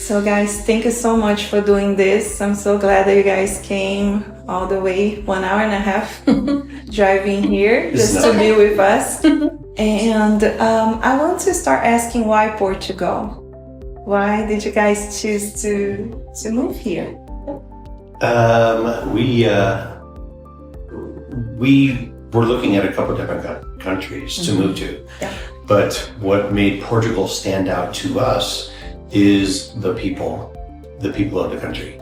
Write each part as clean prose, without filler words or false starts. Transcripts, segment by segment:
So guys, thank you so much for doing this. I'm so glad that you guys came all the way 1 hour and a half driving here just to be with us. And I want to start asking, why Portugal? Why did you guys choose to move here? We were looking at a couple different countries to move to. Yeah. But what made Portugal stand out to us is the people of the country.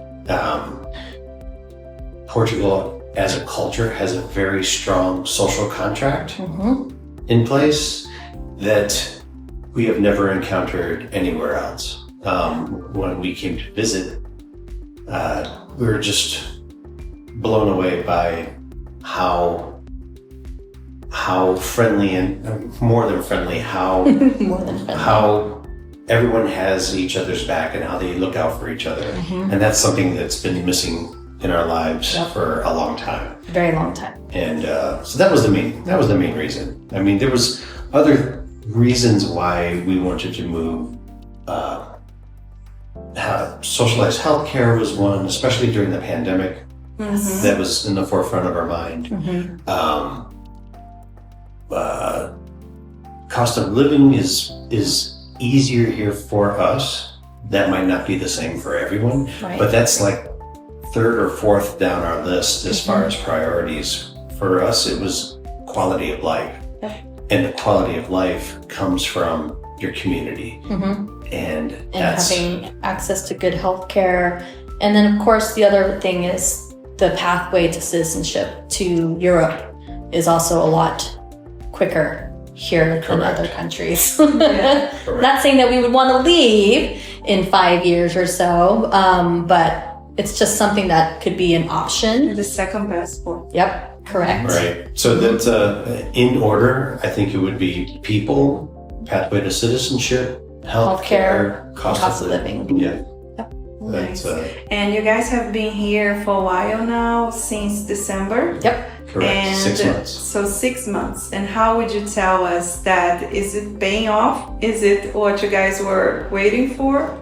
Portugal as a culture has a very strong social contract in place that we have never encountered anywhere else. When we came to visit, we were just blown away by how friendly and more than friendly, how everyone has each other's back and how they look out for each other. And that's something that's been missing in our lives for a long time. Very long time. And so that was the main reason. I mean, there was other reasons why we wanted to move. Socialized healthcare was one, especially during the pandemic. That was in the forefront of our mind. Cost of living is easier here for us. That might not be the same for everyone, but that's like third or fourth down our list as far as priorities. For us, it was quality of life. And the quality of life comes from your community. And having access to good health care. And then, of course, the other thing is the pathway to citizenship to Europe is also a lot quicker here than other countries. Not saying that we would want to leave in 5 years or so, but it's just something that could be an option. The second passport. Yep, correct. Right. So that in order, I think it would be people, pathway to citizenship, healthcare, cost of living. Yeah. Nice. And you guys have been here for a while now, since December? Yep. Correct. And 6 months. So 6 months. And how would you tell us that? Is it paying off? Is it what you guys were waiting for?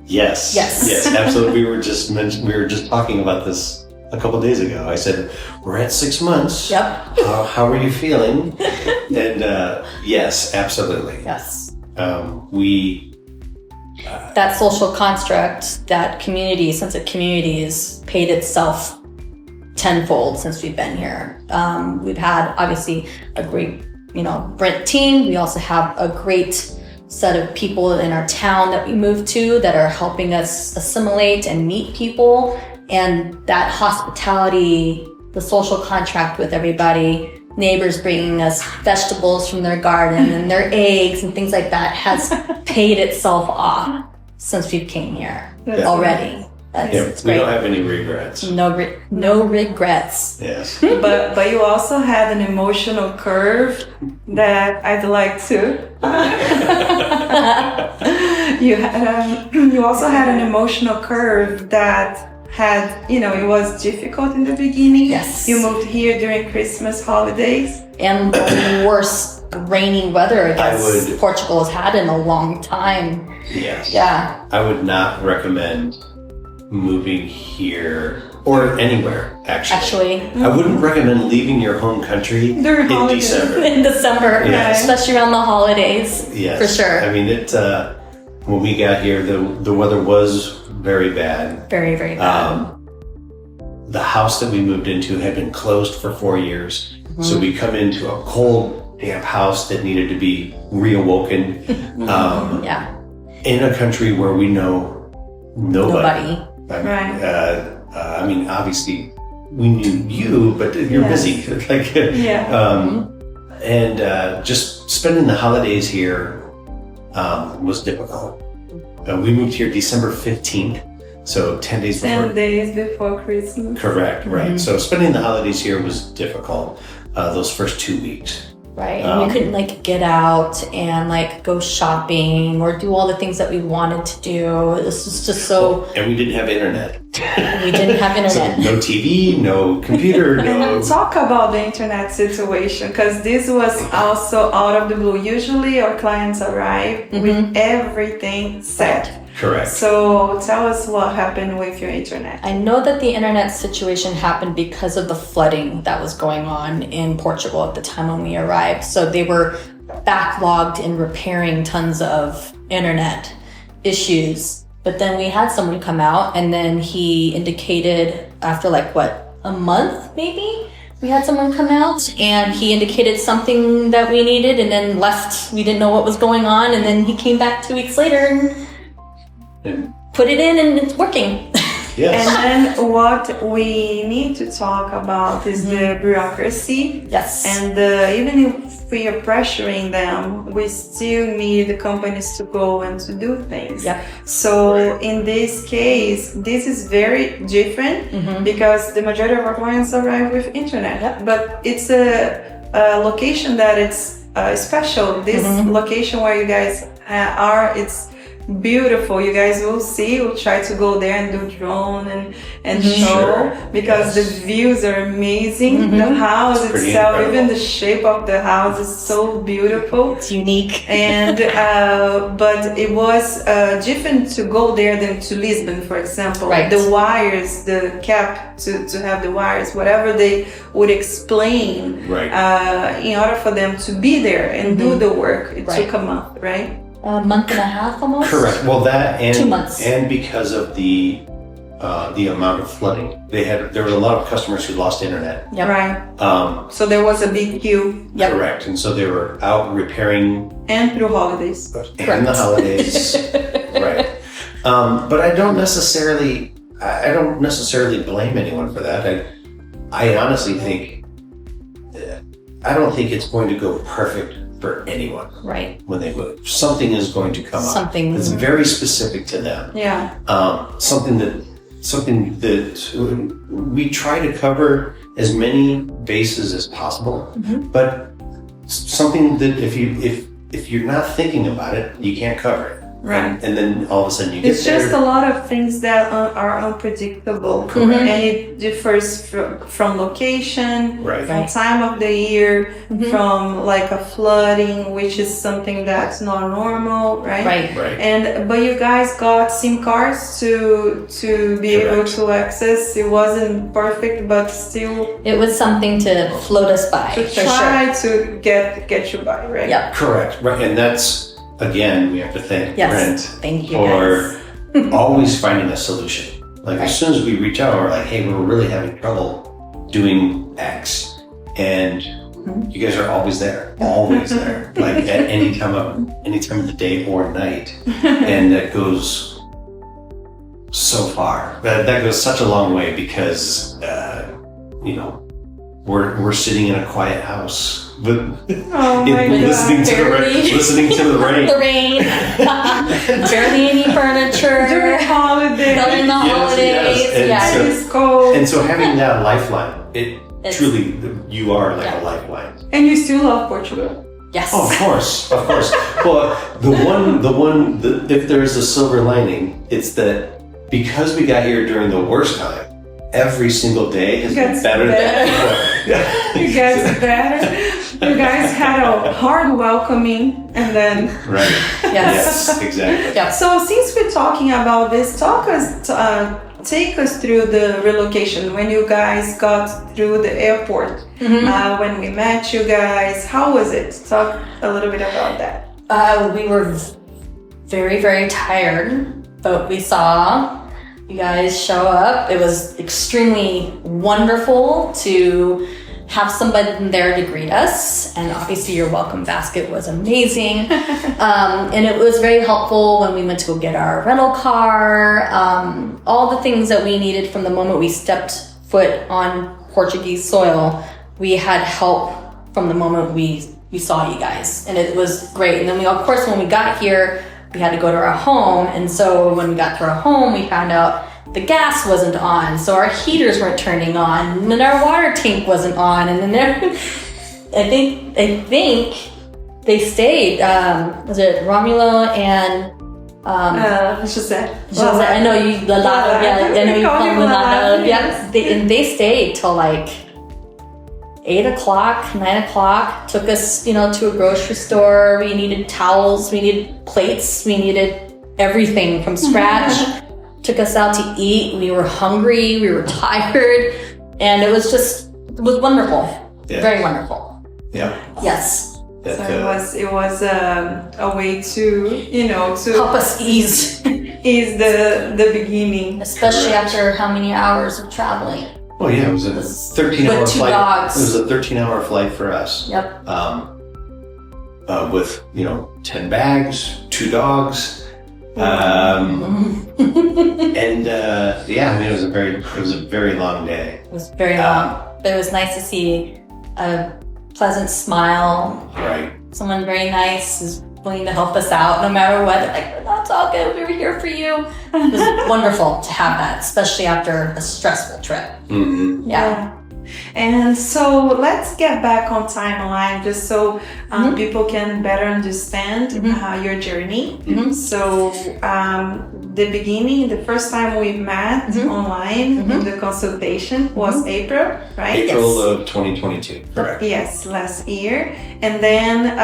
Yes. Yes, absolutely. We were just talking about this a couple days ago. I said, we're at 6 months. Yep. How are you feeling? And yes, absolutely. Yes. That social construct, that community, sense of community has paid itself tenfold since we've been here. We've had obviously a great, Brent team. We also have a great set of people in our town that we moved to that are helping us assimilate and meet people. And that hospitality, the social contract with everybody, neighbors bringing us vegetables from their garden and their eggs and things like that has paid itself off since we came here already. It's we great. don't have any regrets. No regrets. Yes. But you also had an emotional curve that I'd like to. You also had an emotional curve that had, it was difficult in the beginning. Yes. You moved here during Christmas holidays. And the worst rainy weather Portugal has had in a long time. Yes. Yeah. I would not recommend moving here or anywhere, actually. I wouldn't recommend leaving your home country in December. In December, especially around the holidays. Yes. For sure. I mean, when we got here, the weather was very bad. Very, very bad. The house that we moved into had been closed for 4 years. So we come into a cold, damp house that needed to be reawoken. In a country where we know nobody. I mean, obviously, we knew you, but you're busy. And just spending the holidays here was difficult. We moved here December 15th, so 10 days before. 10 days before Christmas. Correct, right. So spending the holidays here was difficult, those first 2 weeks. Right, and we couldn't get out and go shopping or do all the things that we wanted to do. This was just so... And we didn't have internet. We didn't have internet. So no TV, no computer, no. And talk about the internet situation, because this was also out of the blue. Usually our clients arrive with everything set. Correct. So tell us what happened with your internet. I know that the internet situation happened because of the flooding that was going on in Portugal at the time when we arrived. So they were backlogged in repairing tons of internet issues. But then we had someone come out, and then he indicated after a month maybe, we had someone come out and he indicated something that we needed and then left. We didn't know what was going on, and then he came back 2 weeks later and put it in, and it's working. Yes. And then what we need to talk about is the bureaucracy. Yes. And even if we are pressuring them, we still need the companies to go and to do things. Yep. So in this case, this is very different because the majority of our clients arrive with internet. Yep. But it's a location that it's special. This location where you guys are, it's beautiful. You guys will see. We'll try to go there and do drone and show because the views are amazing. The house It's pretty itself, incredible. even the shape of the house is so beautiful. It's unique. And but it was different to go there than to Lisbon, for example. Right. The wires, the cap to have the wires, whatever they would explain, in order for them to be there and do the work, it took a month, right? A month and a half almost. Correct. Well, that and 2 months. and because of the amount of flooding, there were a lot of customers who lost internet. Yep. Right. So there was a big queue. Yep. Correct. And so they were out repairing And through holidays. and the holidays. Right. But I don't necessarily blame anyone for that. I honestly think I don't think it's going to go perfect for anyone. Right. When they move, something is going to come up. Something. It's very specific to them. Yeah. Something that we try to cover as many bases as possible, but something that if you're not thinking about it, you can't cover it. Right. And then all of a sudden you get It's just a lot of things that are unpredictable. And it differs from location, from time of the year, from like a flooding, which is something that's not normal, right? Right. But you guys got SIM cards to be able to access. It wasn't perfect, but still It was something to float us by. to for try sure. to get you by, right? Yep. Correct. Right. And that's, again, we have to thank Brent Thank you for guys. always finding a solution. Like as soon as we reach out, we're like, hey, we're really having trouble doing X. And you guys are always there. Like at any time of the day or night. And that goes so far. That goes such a long way because we're sitting in a quiet house. But listening to the rain. The rain. Barely any furniture. During holidays. During the holidays. Yes. And it's cold. And so having that lifeline, truly, you are like a lifeline. And you still love Portugal. Yes. Oh, of course. Well, if there's a silver lining, it's that because we got here during the worst time, every single day has been better than before. You guys are better. You guys had a hard welcoming, and then Right. Yes, exactly. Yeah. So since we're talking about this, take us through the relocation when you guys got through the airport. When we met you guys, how was it? Talk a little bit about that. We were very, very tired, but we saw you guys show up. It was extremely wonderful to have somebody there to greet us, and obviously your welcome basket was amazing. And it was very helpful when we went to go get our rental car, all the things that we needed from the moment we stepped foot on Portuguese soil. We had help from the moment we saw you guys, and it was great. And then of course, when we got here, we had to go to our home, and so when we got to our home, we found out the gas wasn't on, so our heaters weren't turning on, and then our water tank wasn't on, and then I think they stayed. Was it Romulo and José. I know you, Lalado, yeah, I know you call them Lalado. Yeah, they stayed till like 8 o'clock, 9 o'clock, took us, to a grocery store. We needed towels, we needed plates, we needed everything from scratch. Took us out to eat. We were hungry, we were tired, and it was wonderful. Yeah. Very wonderful. Yeah. Yes. So it was a way to Help us ease the beginning. Especially after how many hours of traveling. Well, yeah, it was a 13-hour with 2 flight. dogs. It was a 13-hour flight for us. Yep. With 10 bags, 2 dogs, and it was a very long day. It was very long, but it was nice to see a pleasant smile. Right. Someone very nice is willing to help us out no matter what. They're like, that's all good. We were here for you. It was wonderful to have that, especially after a stressful trip. Mm-hmm. Yeah. And so let's get back on timeline just so people can better understand your journey. So the beginning, the first time we met online in the consultation was April, right? April of 2022, correct. Yes, last year. And then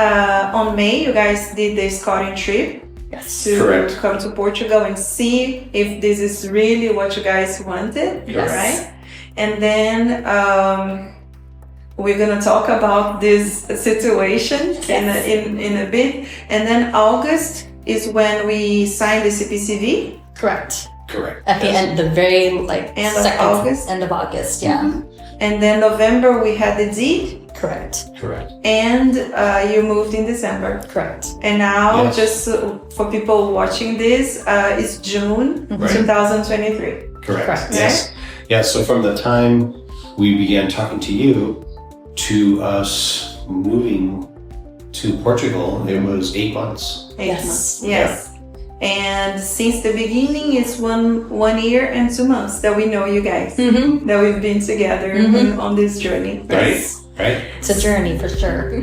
on May, you guys did the scouting trip. Yes. To Correct. come to Portugal and see if this is really what you guys wanted, Yes. right? And then we're gonna talk about this situation in a bit. And then August is when we signed the CPCV. Correct. Correct. At the end, the very End of August. End of August, yeah. And then November we had the deed, Correct. Correct. and you moved in December. Correct. And now, Yes. just for people watching this, it's June Right. 2023. Correct. Correct. Yes. Yeah. So from the time we began talking to you to us moving to Portugal, it was 8 months. 8 Yes. months. Yes. And since the beginning, it's 1 year and 2 months that we know you guys, that we've been together on this journey. Right. Right. It's a journey for sure.